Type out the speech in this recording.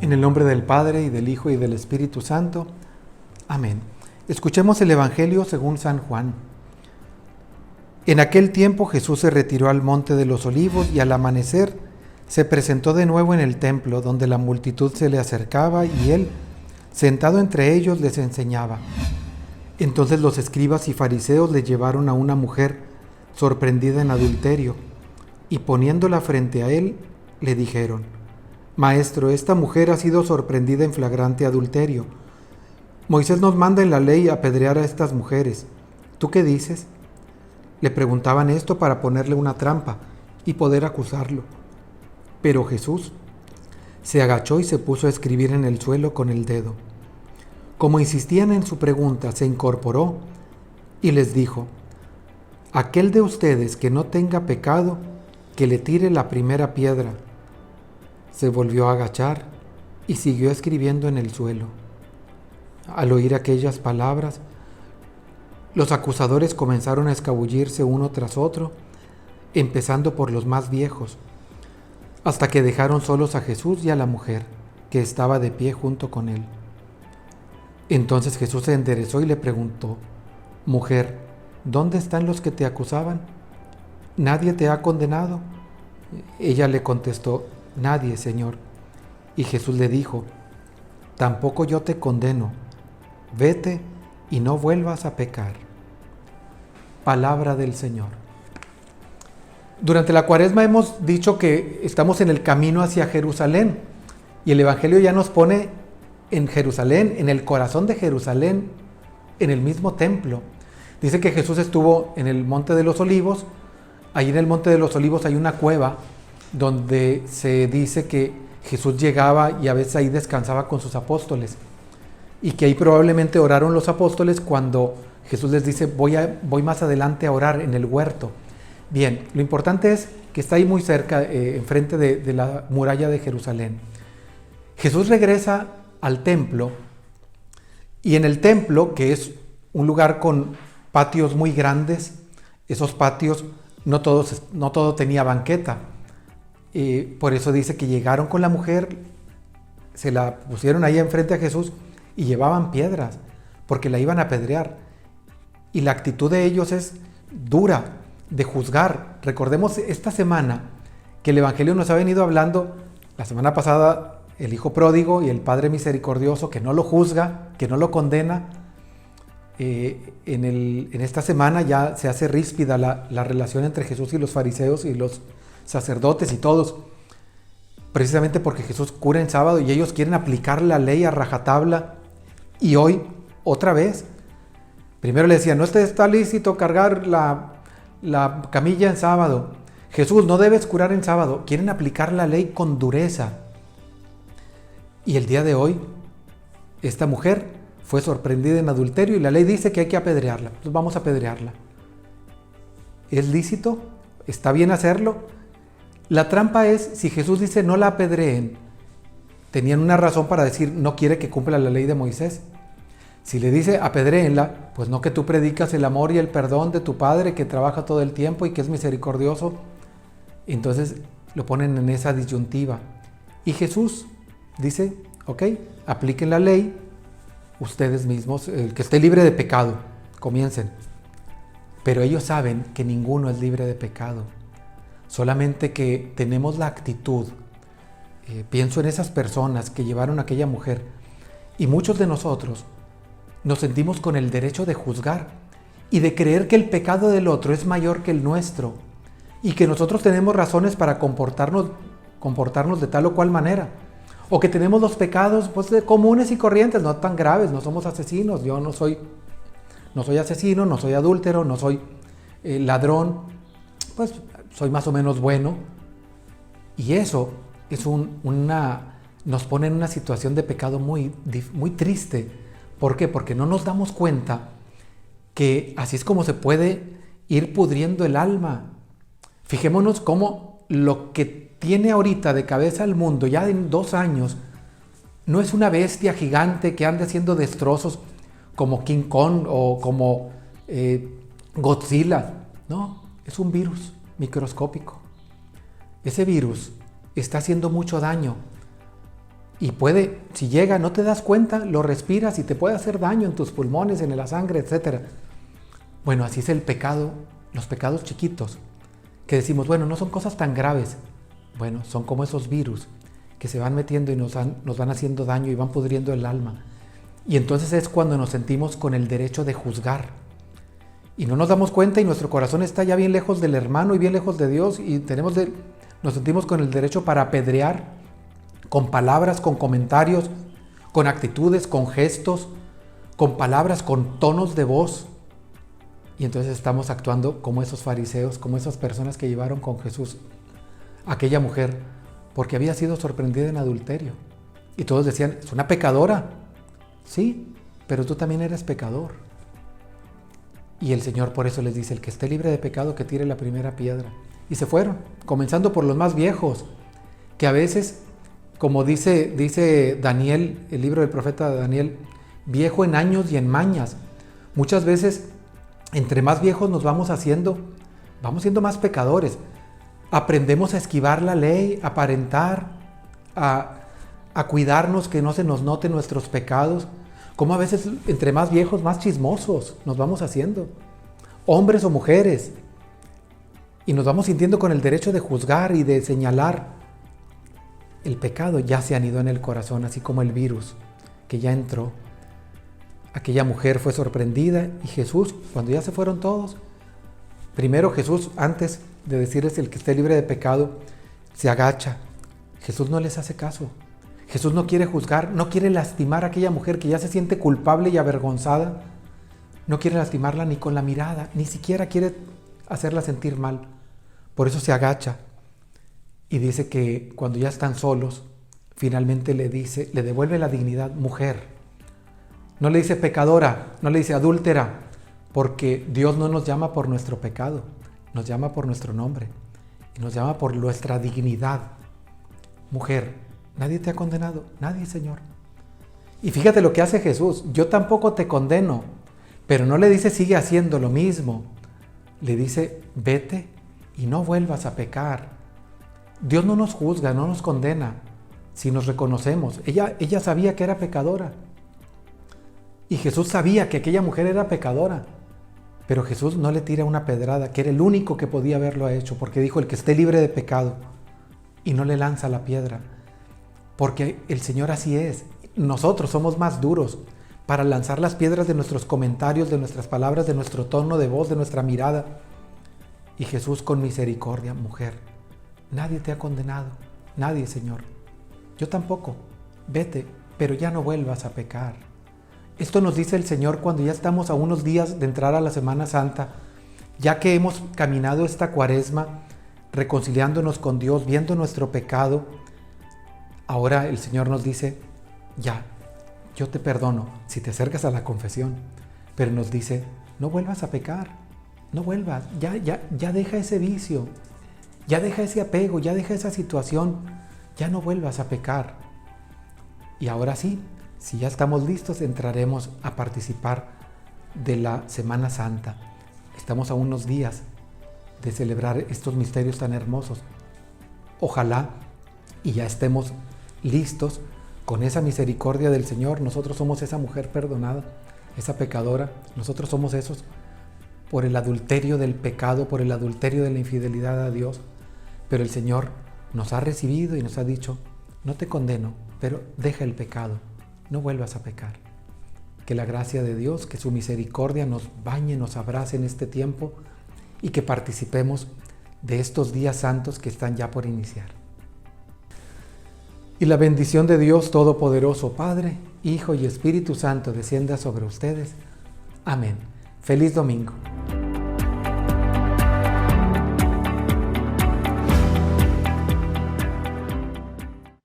En el nombre del Padre, y del Hijo, y del Espíritu Santo. Amén. Escuchemos el Evangelio según San Juan. En aquel tiempo Jesús se retiró al monte de los Olivos y al amanecer se presentó de nuevo en el templo, donde la multitud se le acercaba y él, sentado entre ellos, les enseñaba. Entonces los escribas y fariseos le llevaron a una mujer sorprendida en adulterio y poniéndola frente a él, le dijeron: Maestro, esta mujer ha sido sorprendida en flagrante adulterio. Moisés nos manda en la ley apedrear a estas mujeres. ¿Tú qué dices? Le preguntaban esto para ponerle una trampa y poder acusarlo. Pero Jesús se agachó y se puso a escribir en el suelo con el dedo. Como insistían en su pregunta, se incorporó y les dijo: Aquel de ustedes que no tenga pecado, que le tire la primera piedra. Se volvió a agachar y siguió escribiendo en el suelo. Al oír aquellas palabras, los acusadores comenzaron a escabullirse uno tras otro, empezando por los más viejos, hasta que dejaron solos a Jesús y a la mujer, que estaba de pie junto con él. Entonces Jesús se enderezó y le preguntó: Mujer, ¿dónde están los que te acusaban? ¿Nadie te ha condenado? Ella le contestó: Nadie, Señor. Y Jesús le dijo: Tampoco yo te condeno. Vete y no vuelvas a pecar. Palabra del Señor. Durante la Cuaresma hemos dicho que estamos en el camino hacia Jerusalén, y el Evangelio ya nos pone en Jerusalén, en el corazón de Jerusalén, en el mismo templo. Dice que Jesús estuvo en el Monte de los Olivos. Ahí en el Monte de los Olivos hay una cueva donde se dice que Jesús llegaba y a veces ahí descansaba con sus apóstoles, y que ahí probablemente oraron los apóstoles cuando Jesús les dice: voy más adelante a orar en el huerto. Bien, lo importante es que está ahí muy cerca, enfrente de la muralla de Jerusalén. Jesús regresa al templo, y en el templo, que es un lugar con patios muy grandes, esos patios no todo tenía banqueta. Por eso dice que llegaron con la mujer, se la pusieron ahí enfrente a Jesús y llevaban piedras, porque la iban a apedrear. Y la actitud de ellos es dura, de juzgar. Recordemos esta semana que el Evangelio nos ha venido hablando, la semana pasada, el Hijo Pródigo y el Padre Misericordioso, que no lo juzga, que no lo condena. En esta semana ya se hace ríspida la relación entre Jesús y los fariseos y los sacerdotes y todos, precisamente porque Jesús cura en sábado y ellos quieren aplicar la ley a rajatabla. Y hoy, otra vez, primero le decían: no está lícito cargar la camilla en sábado. Jesús, no debes curar en sábado. Quieren aplicar la ley con dureza. Y el día de hoy, esta mujer fue sorprendida en adulterio y la ley dice que hay que apedrearla. Entonces vamos a apedrearla. ¿Es lícito? ¿Está bien hacerlo? La trampa es, si Jesús dice no la apedreen, tenían una razón para decir no quiere que cumpla la ley de Moisés. Si le dice apedréenla, pues no, que tú predicas el amor y el perdón de tu Padre que trabaja todo el tiempo y que es misericordioso. Entonces lo ponen en esa disyuntiva. Y Jesús dice: ok, apliquen la ley ustedes mismos, el que esté libre de pecado, comiencen. Pero ellos saben que ninguno es libre de pecado. Solamente que tenemos la actitud, pienso en esas personas que llevaron a aquella mujer, y muchos de nosotros nos sentimos con el derecho de juzgar y de creer que el pecado del otro es mayor que el nuestro, y que nosotros tenemos razones para comportarnos de tal o cual manera, o que tenemos los pecados comunes y corrientes, no tan graves, no somos asesinos. Yo no soy asesino, no soy adúltero, no soy ladrón, pues soy más o menos bueno. Y eso es nos pone en una situación de pecado muy triste. ¿Por qué? Porque no nos damos cuenta que así es como se puede ir pudriendo el alma. Fijémonos cómo lo que tiene ahorita de cabeza al mundo, ya en 2 años, no es una bestia gigante que ande haciendo destrozos como King Kong o como Godzilla. No, es un virus microscópico. Ese virus está haciendo mucho daño Y puede, si llega, no te das cuenta, lo respiras y te puede hacer daño en tus pulmones, en la sangre, etc. Bueno, así es el pecado, los pecados chiquitos, que decimos, bueno, no son cosas tan graves. Bueno, son como esos virus que se van metiendo y nos van haciendo daño y van pudriendo el alma. Y entonces es cuando nos sentimos con el derecho de juzgar. Y no nos damos cuenta y nuestro corazón está ya bien lejos del hermano y bien lejos de Dios y nos sentimos con el derecho para apedrear con palabras, con comentarios, con actitudes, con gestos, con palabras, con tonos de voz. Y entonces estamos actuando como esos fariseos, como esas personas que llevaron con Jesús a aquella mujer, porque había sido sorprendida en adulterio. Y todos decían, es una pecadora. Sí, pero tú también eres pecador. Y el Señor por eso les dice, el que esté libre de pecado, que tire la primera piedra. Y se fueron, comenzando por los más viejos, que a veces, como dice Daniel, el libro del profeta Daniel, viejo en años y en mañas. Muchas veces, entre más viejos nos vamos siendo más pecadores. Aprendemos a esquivar la ley, a aparentar, a cuidarnos que no se nos noten nuestros pecados. Como a veces, entre más viejos, más chismosos nos vamos haciendo. Hombres o mujeres. Y nos vamos sintiendo con el derecho de juzgar y de señalar. El pecado ya se anidó en el corazón, así como el virus que ya entró. Aquella mujer fue sorprendida y Jesús, cuando ya se fueron todos, primero Jesús, antes de decirles el que esté libre de pecado, se agacha. Jesús no les hace caso. Jesús no quiere juzgar, no quiere lastimar a aquella mujer que ya se siente culpable y avergonzada. No quiere lastimarla ni con la mirada, ni siquiera quiere hacerla sentir mal. Por eso se agacha. Y dice que cuando ya están solos, finalmente le devuelve la dignidad, mujer. No le dice pecadora, no le dice adúltera, porque Dios no nos llama por nuestro pecado, nos llama por nuestro nombre, y nos llama por nuestra dignidad. Mujer, nadie te ha condenado, nadie, Señor. Y fíjate lo que hace Jesús, yo tampoco te condeno, pero no le dice sigue haciendo lo mismo, le dice vete y no vuelvas a pecar. Dios no nos juzga, no nos condena, si nos reconocemos. Ella sabía que era pecadora. Y Jesús sabía que aquella mujer era pecadora. Pero Jesús no le tira una pedrada, que era el único que podía haberlo hecho, porque dijo el que esté libre de pecado. Y no le lanza la piedra. Porque el Señor así es. Nosotros somos más duros para lanzar las piedras de nuestros comentarios, de nuestras palabras, de nuestro tono de voz, de nuestra mirada. Y Jesús con misericordia, mujer. Nadie te ha condenado, nadie, Señor. Yo tampoco. Vete, pero ya no vuelvas a pecar. Esto nos dice el Señor cuando ya estamos a unos días de entrar a la Semana Santa, ya que hemos caminado esta Cuaresma, reconciliándonos con Dios, viendo nuestro pecado. Ahora el Señor nos dice, ya, yo te perdono si te acercas a la confesión, pero nos dice, no vuelvas a pecar, no vuelvas, ya deja ese vicio. Ya deja ese apego, ya deja esa situación, ya no vuelvas a pecar. Y ahora sí, si ya estamos listos, entraremos a participar de la Semana Santa. Estamos a unos días de celebrar estos misterios tan hermosos. Ojalá y ya estemos listos con esa misericordia del Señor. Nosotros somos esa mujer perdonada, esa pecadora. Nosotros somos esos por el adulterio del pecado, por el adulterio de la infidelidad a Dios. Pero el Señor nos ha recibido y nos ha dicho, no te condeno, pero deja el pecado, no vuelvas a pecar. Que la gracia de Dios, que su misericordia nos bañe, nos abrace en este tiempo y que participemos de estos días santos que están ya por iniciar. Y la bendición de Dios Todopoderoso, Padre, Hijo y Espíritu Santo descienda sobre ustedes. Amén. Feliz domingo.